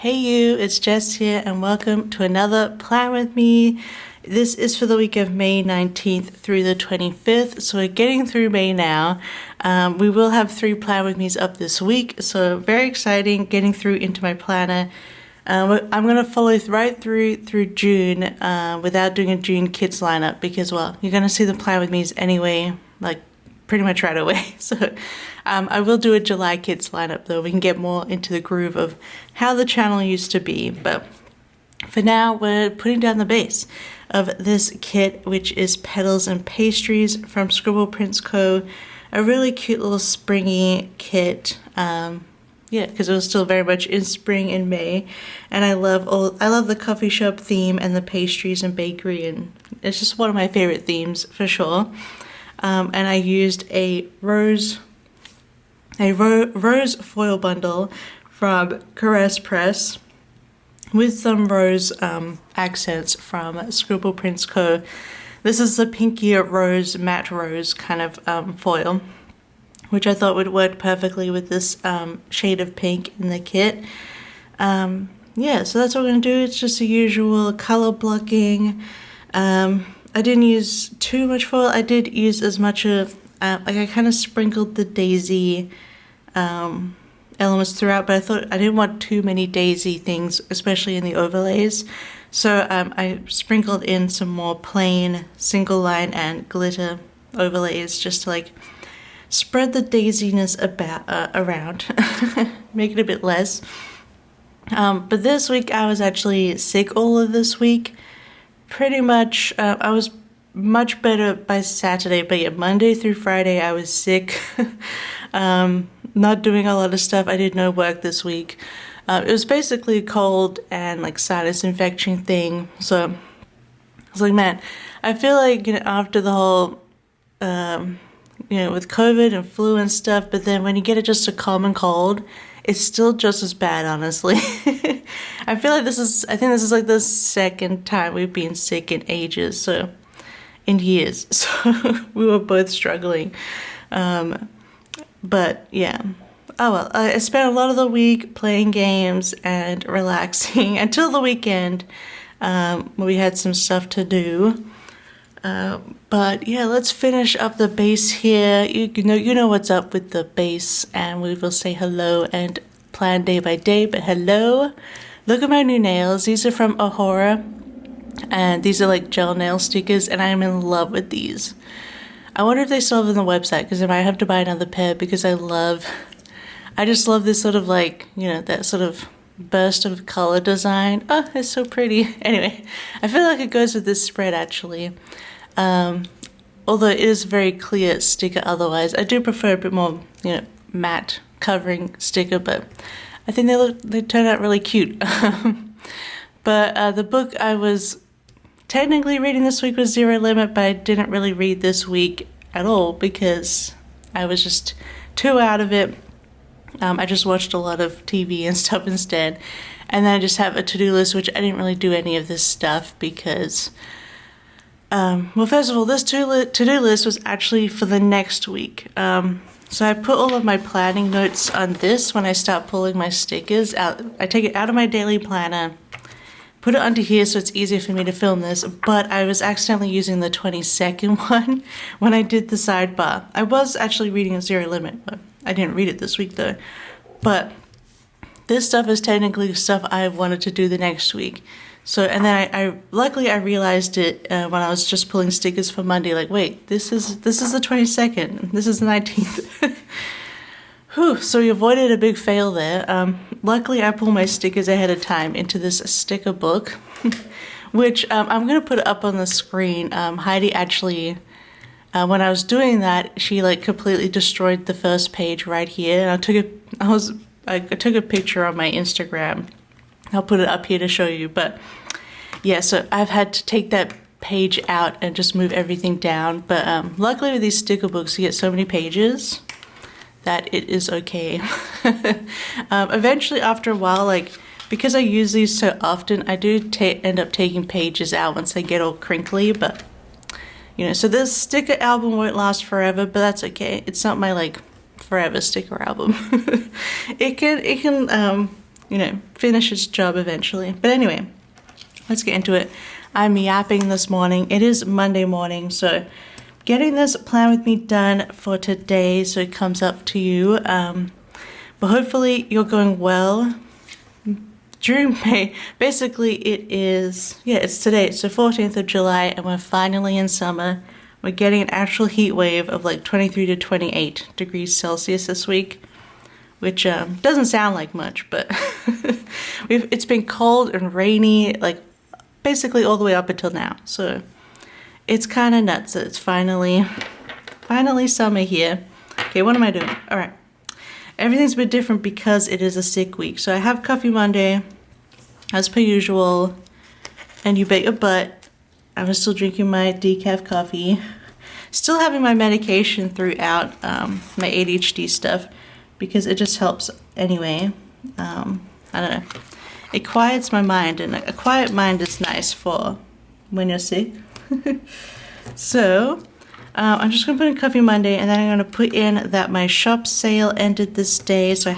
Hey you, it's Jess here and welcome to another Plan With Me. This is for the week of May 19th through the 25th, so we're getting through May now. We will have 3 Plan With Me's up this week, so very exciting getting through into my planner. I'm going to follow right through June without doing a June Kids lineup because, well, you're going to see the Plan With Me's anyway, like pretty much right away. So I will do a July Kids lineup though. We can get more into the groove of how the channel used to be. But for now, we're putting down the base of this kit, which is Petals and Pastries from Scribble Prints Co. A really cute little springy kit. Yeah, because it was still very much in spring in May, and I love the coffee shop theme and the pastries and bakery, and it's just one of my favorite themes for sure. And I used a rose foil bundle from Carlea Press with some rose accents from Scribble Prints Co. This is the pinky rose, matte rose kind of foil, which I thought would work perfectly with this shade of pink in the kit. Yeah, so that's what we're going to do. It's just the usual color blocking. I didn't use too much foil. I did use as much of, like I kind of sprinkled the daisy elements throughout, but I thought I didn't want too many daisy things, especially in the overlays. So I sprinkled in some more plain single line and glitter overlays just to like spread the daisiness around, make it a bit less. But this week I was actually sick all of this week. Pretty much, I was much better by Saturday, but yeah, Monday through Friday I was sick. Not doing a lot of stuff. I did no work this week. It was basically a cold and like sinus infection thing. So I was like, man, I feel like, after the whole, with COVID and flu and stuff, but then when you get it just a common cold, it's still just as bad, honestly. I think this is like the second time we've been sick in ages, in years. So we were both struggling. But yeah. Oh well, I spent a lot of the week playing games and relaxing until the weekend, when we had some stuff to do. But yeah, let's finish up the base here. You know what's up with the base, and we will say hello and plan day by day. But hello, look at my new nails. These are from Ahura, and these are like gel nail stickers, and I'm in love with these. I wonder if they still have them on the website, because I might have to buy another pair because I just love this sort of like, that sort of burst of color design. Oh, it's so pretty. Anyway, I feel like it goes with this spread actually. Although it is a very clear sticker otherwise. I do prefer a bit more, matte covering sticker, but I think they turn out really cute. But the book I was technically reading this week was Zero Limit, but I didn't really read this week at all because I was just too out of it. I just watched a lot of TV and stuff instead. And then I just have a to-do list, which I didn't really do any of this stuff because well, first of all, this to-do list was actually for the next week. So I put all of my planning notes on this when I start pulling my stickers out. I take it out of my daily planner, put it onto here so it's easier for me to film this, but I was accidentally using the 22nd one when I did the sidebar. I was actually reading Zero Limit, but I didn't read it this week though. But this stuff is technically stuff I wanted to do the next week. So, and then I luckily I realized it when I was just pulling stickers for Monday, like, wait, this is the 22nd, this is the 19th. Whew, so we avoided a big fail there. Luckily I pull my stickers ahead of time into this sticker book, which I'm going to put up on the screen. Heidi actually, when I was doing that, she like completely destroyed the first page right here. And I took a picture on my Instagram. I'll put it up here to show you, but yeah, so I've had to take that page out and just move everything down, but luckily with these sticker books you get so many pages that it is okay. Eventually after a while, like because I use these so often, I do end up taking pages out once they get all crinkly, but so this sticker album won't last forever, but that's okay. It's not my like forever sticker album. It can you know, finish its job eventually. But anyway, let's get into it. I'm yapping this morning. It is Monday morning, so getting this plan with me done for today so it comes up to you. But hopefully you're going well. During May, basically it's today, it's the 14th of July, and we're finally in summer. We're getting an actual heat wave of like 23 to 28 degrees Celsius this week, which doesn't sound like much, but it's been cold and rainy, like basically all the way up until now. So it's kind of nuts that it's finally summer here. Okay, what am I doing? All right. Everything's a bit different because it is a sick week. So I have Coffee Monday, as per usual, and you bet your butt, I was still drinking my decaf coffee. Still having my medication throughout my ADHD stuff because it just helps anyway. I don't know. It quiets my mind, and a quiet mind is nice for when you're sick. So I'm just going to put in Coffee Monday, and then I'm going to put in that my shop sale ended this day. So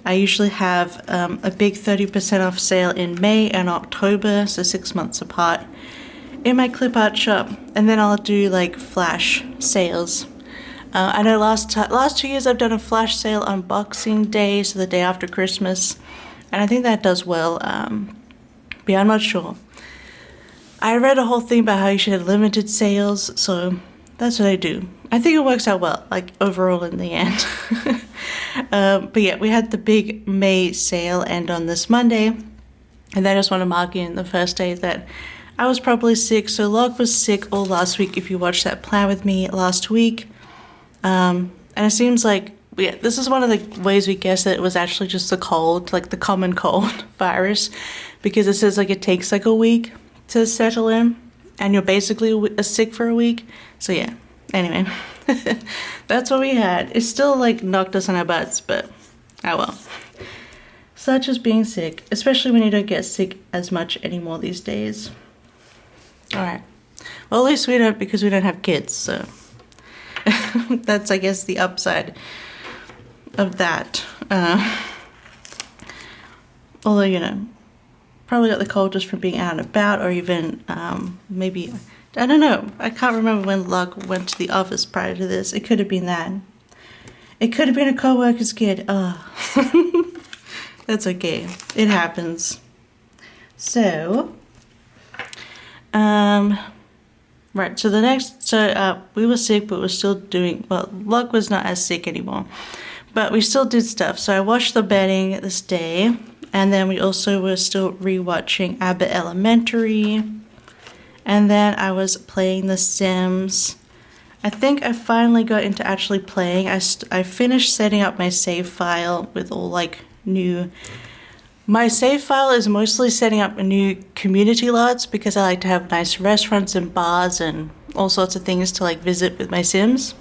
I usually have a big 30% off sale in May and October, so 6 months apart, in my clip art shop. And then I'll do like flash sales. I know last 2 years I've done a flash sale on Boxing Day, so the day after Christmas, and I think that does well. But yeah, I'm not sure. I read a whole thing about how you should have limited sales, so that's what I do. I think it works out well, like overall in the end. But yeah, we had the big May sale end on this Monday, and I just want to mark in the first day that I was probably sick. So Log was sick all last week if you watched that plan with me last week. And it seems like, yeah, this is one of the ways we guess that it was actually just the cold, like the common cold virus, because it says like it takes like a week to settle in, and you're basically sick for a week. So yeah, anyway, that's what we had. It still like knocked us on our butts, but oh well. Such as being sick, especially when you don't get sick as much anymore these days. All right, well, at least we don't, because we don't have kids, so that's, I guess, the upside of that. Although, you know, probably got the cold just from being out and about, or even maybe, I don't know. I can't remember when Lug went to the office prior to this. It could have been that. It could have been a co-worker's kid. Oh. That's okay. It happens. So, right. So we were sick, but we're still doing, well, Lug was not as sick anymore, but we still did stuff. So I watched the bedding this day. And then we also were still rewatching Abbott Elementary. And then I was playing The Sims. I think I finally got into actually playing. I finished setting up my save file with all like new... My save file is mostly setting up new community lots because I like to have nice restaurants and bars and all sorts of things to like visit with my Sims.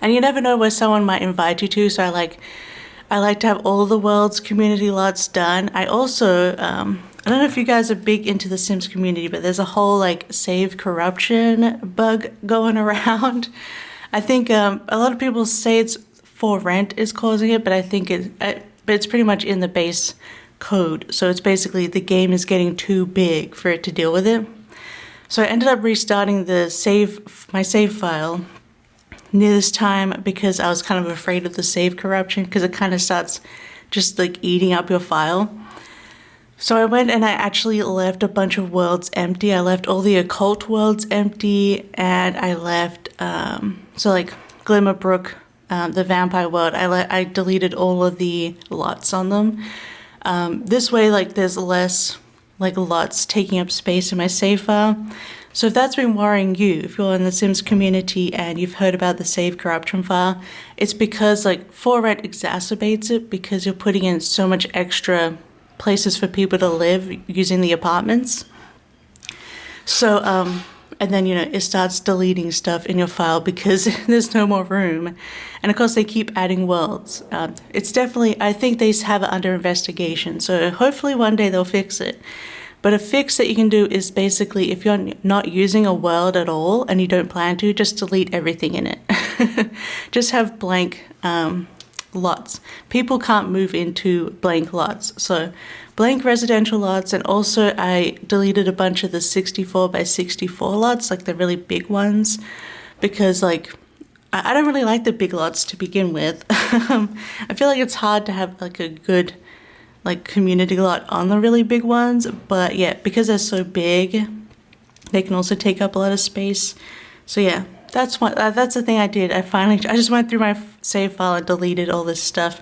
And you never know where someone might invite you to, so I like to have all the world's community lots done. I also, I don't know if you guys are big into the Sims community, but there's a whole like save corruption bug going around. I think a lot of people say it's for rent is causing it, but I think it's pretty much in the base code. So it's basically the game is getting too big for it to deal with it. So I ended up restarting my save file near this time because I was kind of afraid of the save corruption because it kind of starts just like eating up your file. So I went and I actually left a bunch of worlds empty. I left all the occult worlds empty, and I left so like Glimmerbrook, the vampire world, I deleted all of the lots on them. This way, like there's less like lots taking up space in my save file. So if that's been worrying you, if you're in the Sims community and you've heard about the save corruption file, it's because like for rent exacerbates it because you're putting in so much extra places for people to live using the apartments. So, and then, you know, it starts deleting stuff in your file because there's no more room. And of course they keep adding worlds. It's definitely, I think they have it under investigation. So hopefully one day they'll fix it. But a fix that you can do is basically if you're not using a world at all and you don't plan to, just delete everything in it. Just have blank lots. People can't move into blank lots. So blank residential lots, and also I deleted a bunch of the 64 by 64 lots, like the really big ones, because like I don't really like the big lots to begin with. I feel like it's hard to have like a good like community lot on the really big ones, but yeah, because they're so big, they can also take up a lot of space. So yeah, that's the thing I did. I just went through my save file and deleted all this stuff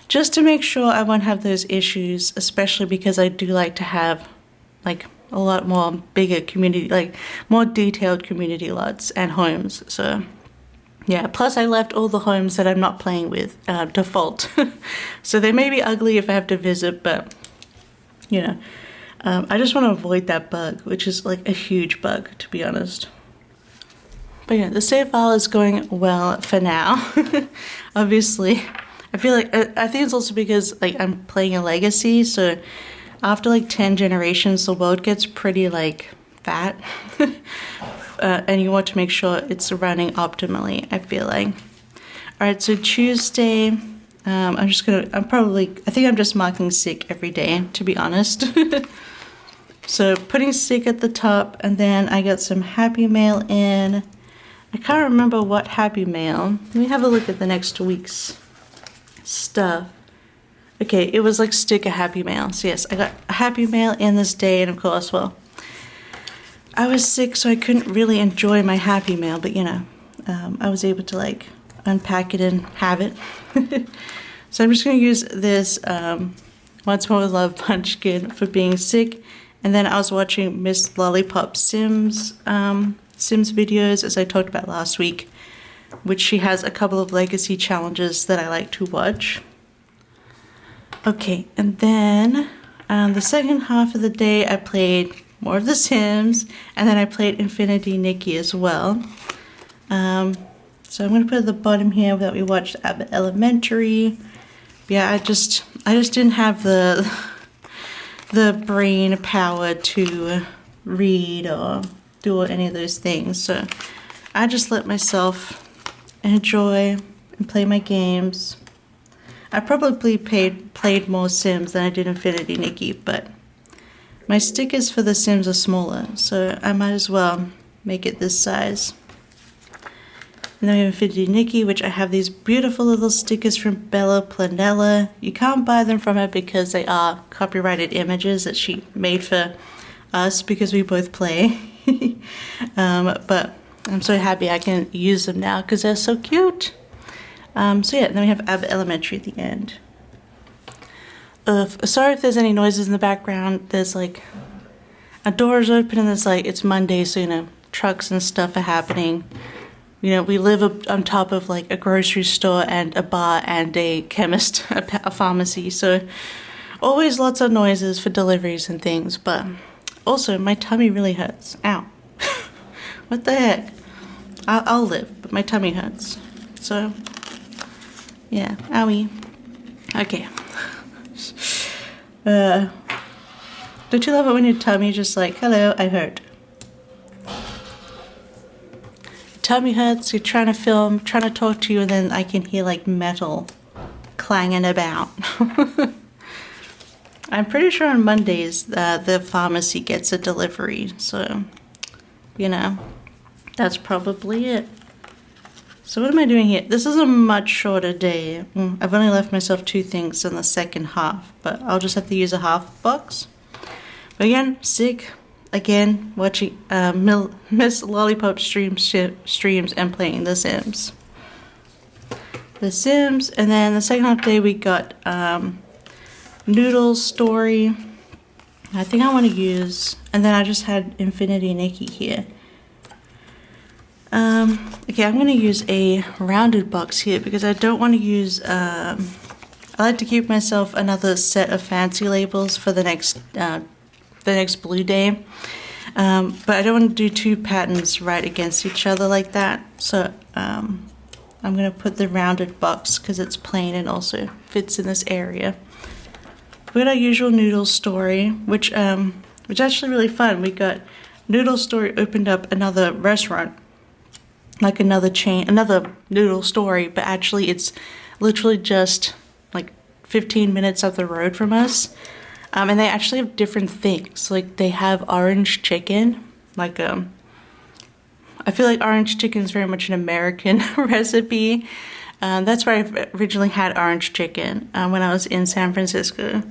just to make sure I won't have those issues, especially because I do like to have like a lot more bigger community, like more detailed community lots and homes. So yeah, plus I left all the homes that I'm not playing with default. So they may be ugly if I have to visit, but you know, I just want to avoid that bug, which is like a huge bug, to be honest. But yeah, the save file is going well for now. Obviously, I feel like, I think it's also because like I'm playing a legacy, so after like 10 generations, the world gets pretty like fat. And you want to make sure it's running optimally, I feel like. Alright, so Tuesday, I think I'm just marking sick every day, to be honest. So putting sick at the top, and then I got some Happy Mail in. I can't remember what Happy Mail. Let me have a look at the next week's stuff. Okay, it was like sticker Happy Mail. So yes, I got a Happy Mail in this day, and of course, well, I was sick, so I couldn't really enjoy my Happy Mail, but you know, I was able to like unpack it and have it. So I'm just going to use this Once More with Love Punchkin for being sick, and then I was watching Miss Lollipop Sims videos, as I talked about last week, which she has a couple of legacy challenges that I like to watch. Okay, and then the second half of the day I played more of The Sims, and then I played Infinity Nikki as well. So I'm going to put at the bottom here that we watched Abbott Elementary. Yeah, I just didn't have the brain power to read or do any of those things, so I just let myself enjoy and play my games. I probably played more Sims than I did Infinity Nikki, but my stickers for The Sims are smaller, so I might as well make it this size. And then we have Infinity Nikki, which I have these beautiful little stickers from Bella Planella. You can't buy them from her because they are copyrighted images that she made for us because we both play. But I'm so happy I can use them now because they're so cute. So yeah, then we have Abbott Elementary at the end. Sorry if there's any noises in the background. There's like a door is open and there's like, it's Monday, so you know, trucks and stuff are happening. You know, we live on top of like a grocery store and a bar and a chemist, a pharmacy, so always lots of noises for deliveries and things. But also my tummy really hurts. Ow. What the heck? I'll live, but my tummy hurts. So yeah, owie. Okay. Don't you love it when your tummy just like, hello, I hurt. Tummy hurts, you're trying to film, trying to talk to you, and then I can hear like metal clanging about. I'm pretty sure on Mondays the pharmacy gets a delivery, so you know, that's probably it. So what am I doing here? This is a much shorter day. I've only left myself 2 things in the second half, but I'll just have to use a half box. But again, sick. Again, watching Miss Lollipop streams and playing The Sims. The Sims, and then the second half day we got Noodle's Story. I think I want to use, and then I just had Infinity Nikki here. Okay, I'm going to use a rounded box here because I don't want to use, I like to keep myself another set of fancy labels for the next blue day. But I don't want to do 2 patterns right against each other like that. So I'm going to put the rounded box because it's plain and also fits in this area. We got our usual Noodle Story, which is actually really fun. We got Noodle Story opened up another restaurant, like another chain, another Noodle Story, but actually it's literally just like 15 minutes up the road from us. And they actually have different things. Like they have orange chicken, like I feel like orange chicken is very much an American recipe. That's where I originally had orange chicken when I was in San Francisco.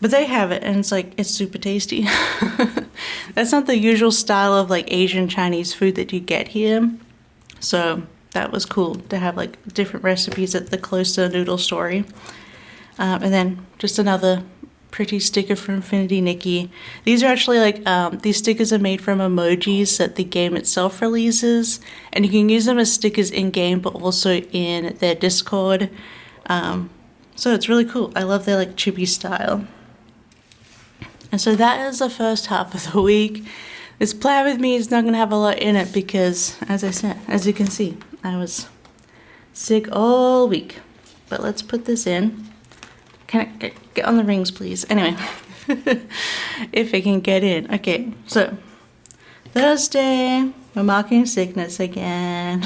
But they have it, and it's super tasty. That's not the usual style of like Asian Chinese food that you get here. So that was cool to have like different recipes at the Closer Noodle Story. And then just another pretty sticker from Infinity Nikki. These are actually like, these stickers are made from emojis that the game itself releases. And you can use them as stickers in-game, but also in their Discord. So it's really cool. I love their like chibi style. And so that is the first half of the week. This plan with me is not going to have a lot in it because, as I said, as you can see, I was sick all week. But let's put this in. Can I get on the rings, please? Anyway, if I can get in. Okay, so Thursday, we're marking sickness again.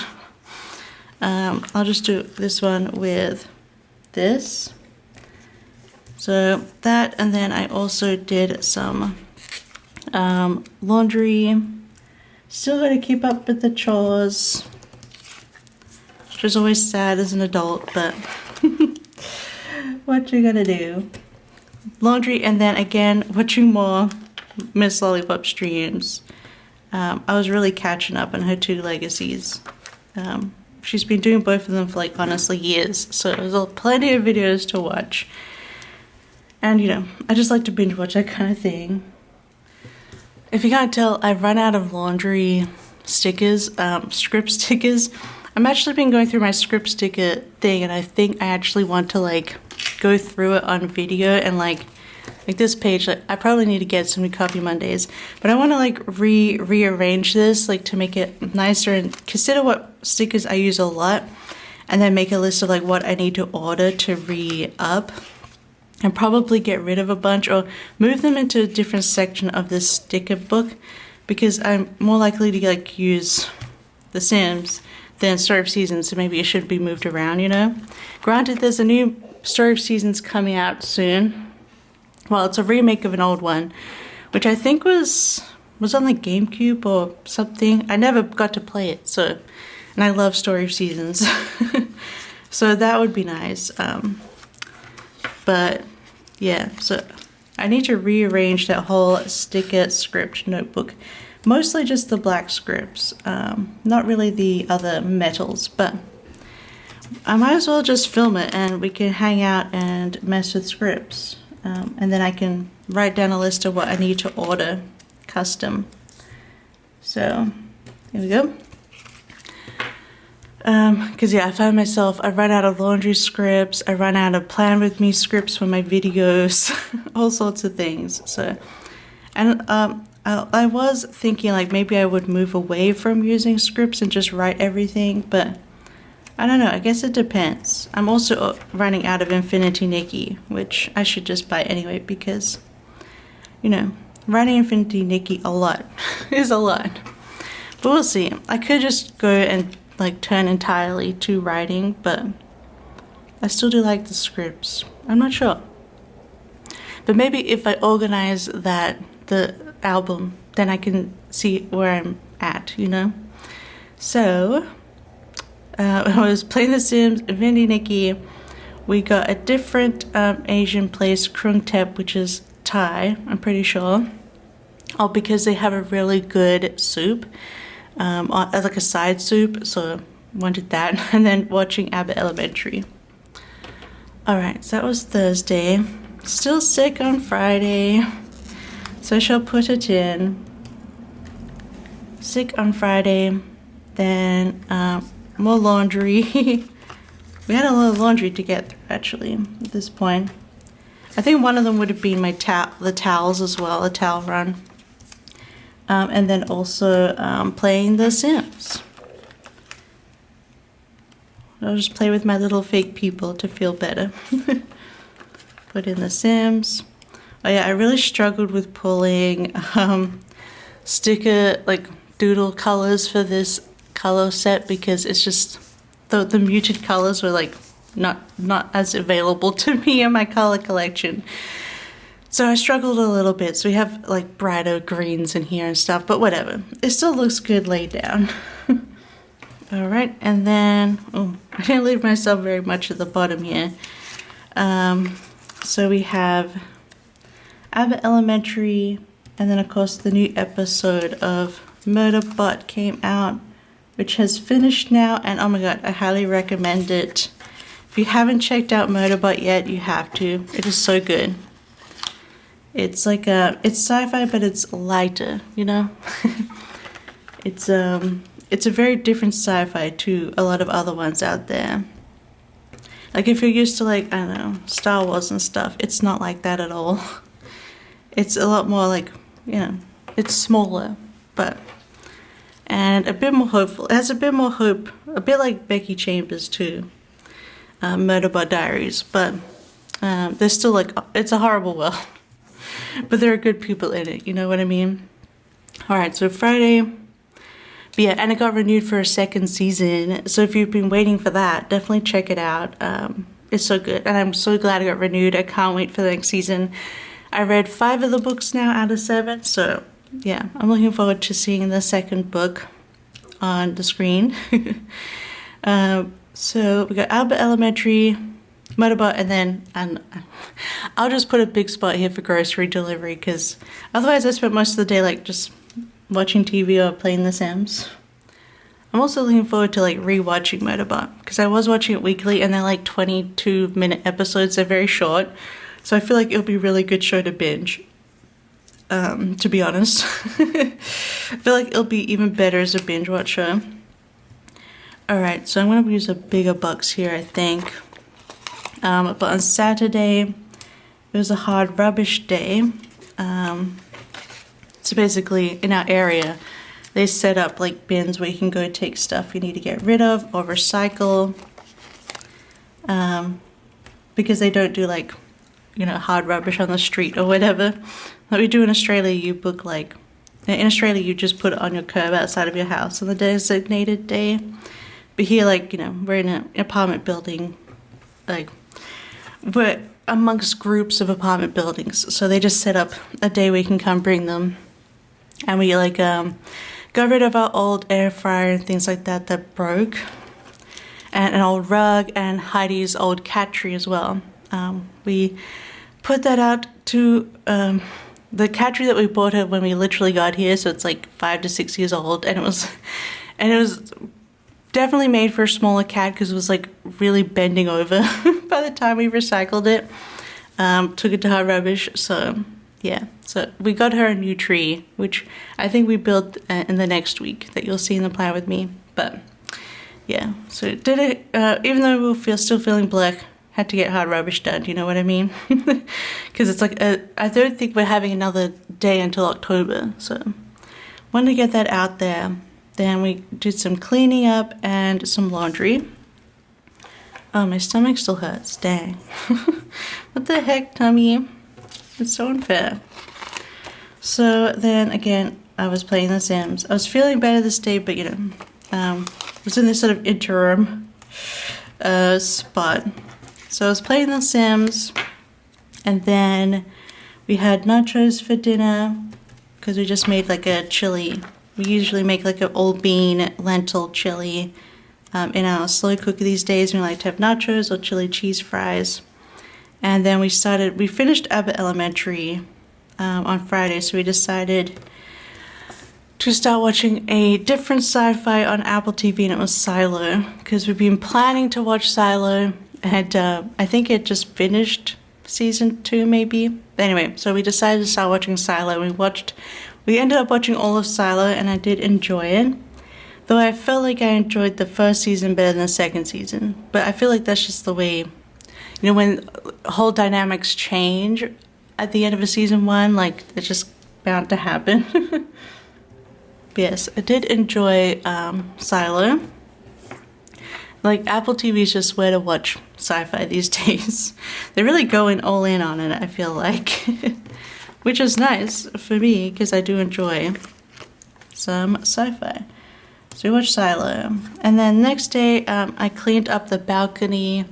I'll just do this one with this. So that, and then I also did some laundry. Still got to keep up with the chores, which is always sad as an adult, but what you gonna do? Laundry, and then again watching more Miss Lollipop streams. I was really catching up on her 2 legacies. She's been doing both of them for like honestly years, so there's plenty of videos to watch. And you know, I just like to binge watch that kind of thing. If you can't tell, I've run out of laundry stickers, script stickers. I'm actually been going through my script sticker thing, and I think I actually want to like go through it on video and like this page. Like, I probably need to get some new Coffee Mondays, but I want to like rearrange this like to make it nicer and consider what stickers I use a lot, and then make a list of like what I need to order to re-up. And probably get rid of a bunch or move them into a different section of this sticker book, because I'm more likely to like use The Sims than Story of Seasons, so maybe it should be moved around, you know. Granted, there's a new Story of Seasons coming out soon. Well, it's a remake of an old one, which I think was on the GameCube or something. I never got to play it, so, and I love Story of Seasons. So that would be nice. But yeah, so I need to rearrange that whole sticker script notebook. Mostly just the black scripts, not really the other metals, but I might as well just film it and we can hang out and mess with scripts. And then I can write down a list of what I need to order custom. So here we go. Because yeah, I found myself, I run out of laundry scripts, I run out of plan with me scripts for my videos, all sorts of things. So, and I was thinking like maybe I would move away from using scripts and just write everything, but I don't know, I guess it depends. I'm also running out of Infinity Nikki, which I should just buy anyway because, you know, writing Infinity Nikki a lot is a lot. But we'll see. I could just go and like turn entirely to writing, but I still do like the scripts. I'm not sure. But maybe if I organize the album, then I can see where I'm at, you know? So, I was playing The Sims, Infinity Nikki. We got a different Asian place, Krung Tep, which is Thai, I'm pretty sure. Oh, because they have a really good soup. As like a side soup, so wanted that. And then watching Abbott Elementary. Alright, so that was Thursday. Still sick on Friday, so I shall put it in. Sick on Friday, then more laundry. We had a lot of laundry to get through actually at this point. I think one of them would have been my the towels as well, a towel run. And then also playing The Sims. I'll just play with my little fake people to feel better. Put in The Sims. Oh yeah, I really struggled with pulling sticker, like doodle colors for this color set because it's just, the muted colors were like not as available to me in my color collection. So I struggled a little bit. So we have like brighter greens in here and stuff, but whatever. It still looks good laid down. All right, and then, oh, I didn't leave myself very much at the bottom here. So we have Abbott Elementary, and then of course the new episode of Murderbot came out, which has finished now, and oh my god, I highly recommend it. If you haven't checked out Murderbot yet, you have to. It is so good. It's like it's sci-fi, but it's lighter, you know? It's a very different sci-fi to a lot of other ones out there. Like if you're used to like, I don't know, Star Wars and stuff, it's not like that at all. It's a lot more like, you know, it's smaller, and a bit more hopeful. It has a bit more hope, a bit like Becky Chambers too, Murderbot Diaries, but there's still like, it's a horrible world. But there are good people in it, you know what I mean? Alright, so Friday, but yeah, and it got renewed for a second season, so if you've been waiting for that, definitely check it out. It's so good, and I'm so glad it got renewed. I can't wait for the next season. I read 5 of the books now out of 7, so yeah, I'm looking forward to seeing the second book on the screen. So we got Albert Elementary, Murderbot, and then I'll just put a big spot here for grocery delivery, because otherwise I spent most of the day like just watching TV or playing The Sims. I'm also looking forward to like rewatching Murderbot, because I was watching it weekly and they're like 22-minute episodes. They're very short, so I feel like it'll be a really good show to binge. To be honest, I feel like it'll be even better as a binge watch show. All right, so I'm gonna use a bigger box here, I think. But on Saturday, it was a hard rubbish day. So basically, in our area, they set up like bins where you can go take stuff you need to get rid of or recycle. Because they don't do like, you know, hard rubbish on the street or whatever. Like we do in Australia, you book like, in Australia you just put it on your curb outside of your house on the designated day. But here, like, you know, we're in an apartment building, like, we're amongst groups of apartment buildings, so they just set up a day where you can come bring them, and we like got rid of our old air fryer and things like that that broke, and an old rug and Heidi's old cat tree as well. We put that out to the cat tree that we bought her when we literally got here, so it's like 5 to 6 years old, and it was definitely made for a smaller cat because it was like really bending over by the time we recycled it. Took it to hard rubbish, so yeah. So we got her a new tree, which I think we built in the next week that you'll see in the plan with me. But yeah, so did it, even though we were still feeling black, had to get hard rubbish done, you know what I mean? Because it's like, I don't think we're having another day until October, so wanted to get that out there. Then we did some cleaning up and some laundry. Oh, my stomach still hurts, dang. What the heck, tummy? It's so unfair. So then again, I was playing The Sims. I was feeling better this day, but you know, I was in this sort of interim spot. So I was playing The Sims, and then we had nachos for dinner, because we just made like a chili. We usually make like an old bean lentil chili in our slow cooker these days. We like to have nachos or chili cheese fries. And then we finished Abbott Elementary on Friday, so we decided to start watching a different sci-fi on Apple TV, and it was Silo, because we've been planning to watch Silo, and I think it just finished season 2 maybe. But anyway, so we decided to start watching Silo. We ended up watching all of Silo, and I did enjoy it. Though I felt like I enjoyed the first season better than the second season. But I feel like that's just the way, you know, when whole dynamics change at the end of a season 1, like, it's just bound to happen. But yes, I did enjoy Silo. Like, Apple TV is just where to watch sci-fi these days. They're really going all in on it, I feel like. Which is nice for me, because I do enjoy some sci-fi. So we watched Silo. And then next day, I cleaned up the balcony.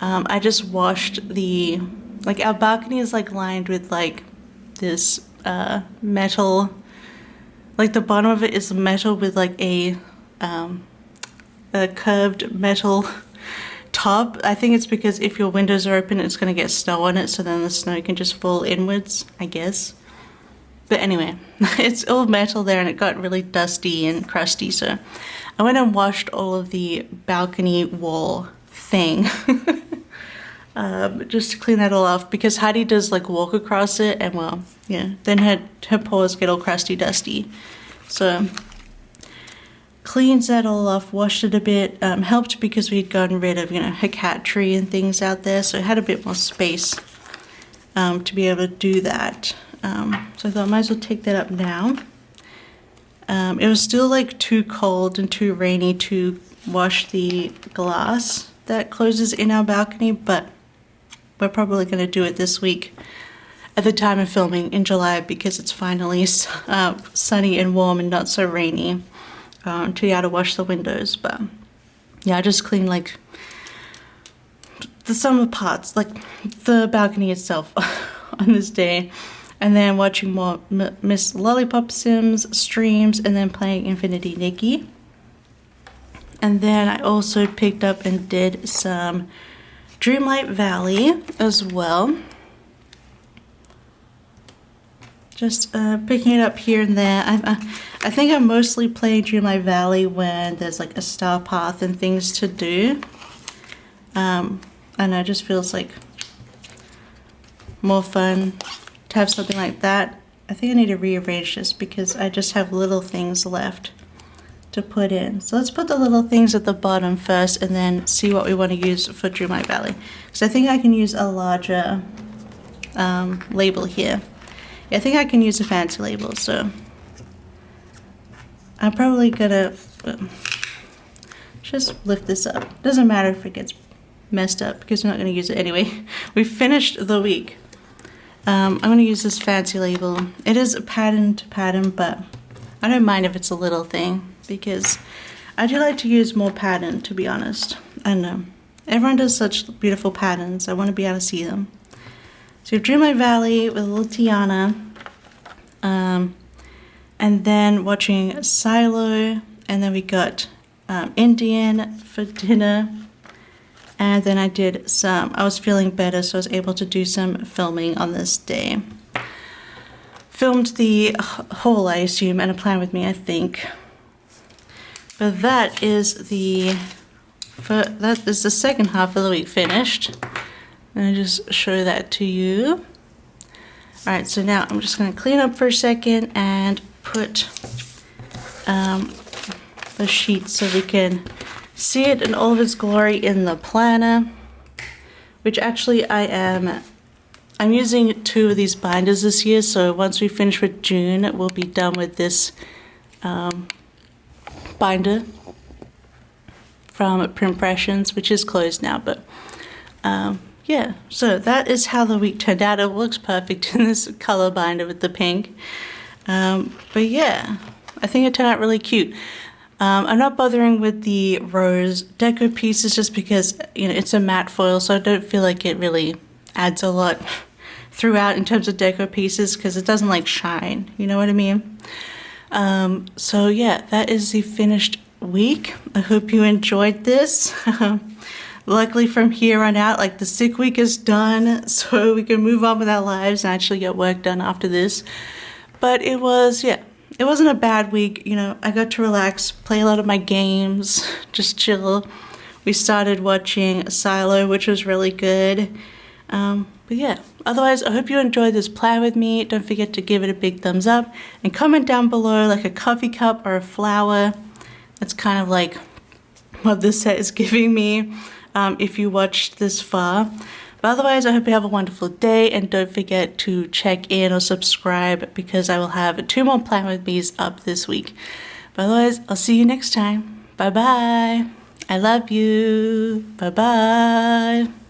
I just washed our balcony is like lined with like this metal, like the bottom of it is metal with like a curved metal top. I think it's because if your windows are open, it's going to get snow on it, so then the snow can just fall inwards, I guess. But anyway, it's all metal there and it got really dusty and crusty, so I went and washed all of the balcony wall thing just to clean that all off, because Heidi does like walk across it and, well, yeah, then her paws get all crusty dusty. So cleans that all off, washed it a bit, helped because we had gotten rid of, her cat tree and things out there, so it had a bit more space to be able to do that. So I thought I might as well take that up now. It was still like too cold and too rainy to wash the glass that closes in our balcony, but we're probably going to do it this week at the time of filming in July, because it's finally sunny and warm and not so rainy to be able to wash the windows. But yeah, I just cleaned like the summer parts, like the balcony itself on this day. And then watching more Miss Lollipop Sims streams, and then playing Infinity Nikki. And then I also picked up and did some Dreamlight Valley as well. Just picking it up here and there. I think I'm mostly playing Dreamlight Valley when there's like a star path and things to do. And it just feels like more fun to have something like that. I think I need to rearrange this because I just have little things left to put in. So let's put the little things at the bottom first and then see what we want to use for Dreamlight Valley. Because I think I can use a larger label here. Yeah, I think I can use a fancy label, so I'm probably gonna just lift this up. Doesn't matter if it gets messed up because we're not gonna use it anyway. We finished the week. I'm going to use this fancy label. It is a pattern to pattern, but I don't mind if it's a little thing because I do like to use more pattern, to be honest. I don't know. Everyone does such beautiful patterns. I want to be able to see them. So you have Dreamlight Valley with a little Tiana. And then watching Silo. And then we got Indian for dinner. And then I did I was feeling better, so I was able to do some filming on this day. Filmed the haul, I assume, and a plan with me, I think. But that is the second half of the week finished. Let me just show that to you. Alright, so now I'm just going to clean up for a second and put the sheets so we can see it in all of its glory in the planner, which actually I'm using 2 of these binders this year, so once we finish with June, we'll be done with this binder from Printpressions, which is closed now, but yeah, so that is how the week turned out. It looks perfect in this color binder with the pink, but yeah, I think it turned out really cute. I'm not bothering with the rose deco pieces just because, it's a matte foil, so I don't feel like it really adds a lot throughout in terms of deco pieces because it doesn't like shine, you know what I mean? So yeah, that is the finished week. I hope you enjoyed this. Luckily from here on out, like the sick week is done, so we can move on with our lives and actually get work done after this. But it was, yeah. It wasn't a bad week, I got to relax, play a lot of my games, just chill. We started watching Silo, which was really good. But yeah, otherwise, I hope you enjoyed this plan with me. Don't forget to give it a big thumbs up and comment down below like a coffee cup or a flower. That's kind of like what this set is giving me if you watched this far. But otherwise, I hope you have a wonderful day, and don't forget to check in or subscribe because I will have 2 more Plan With Me's up this week. But otherwise, I'll see you next time. Bye-bye. I love you. Bye-bye.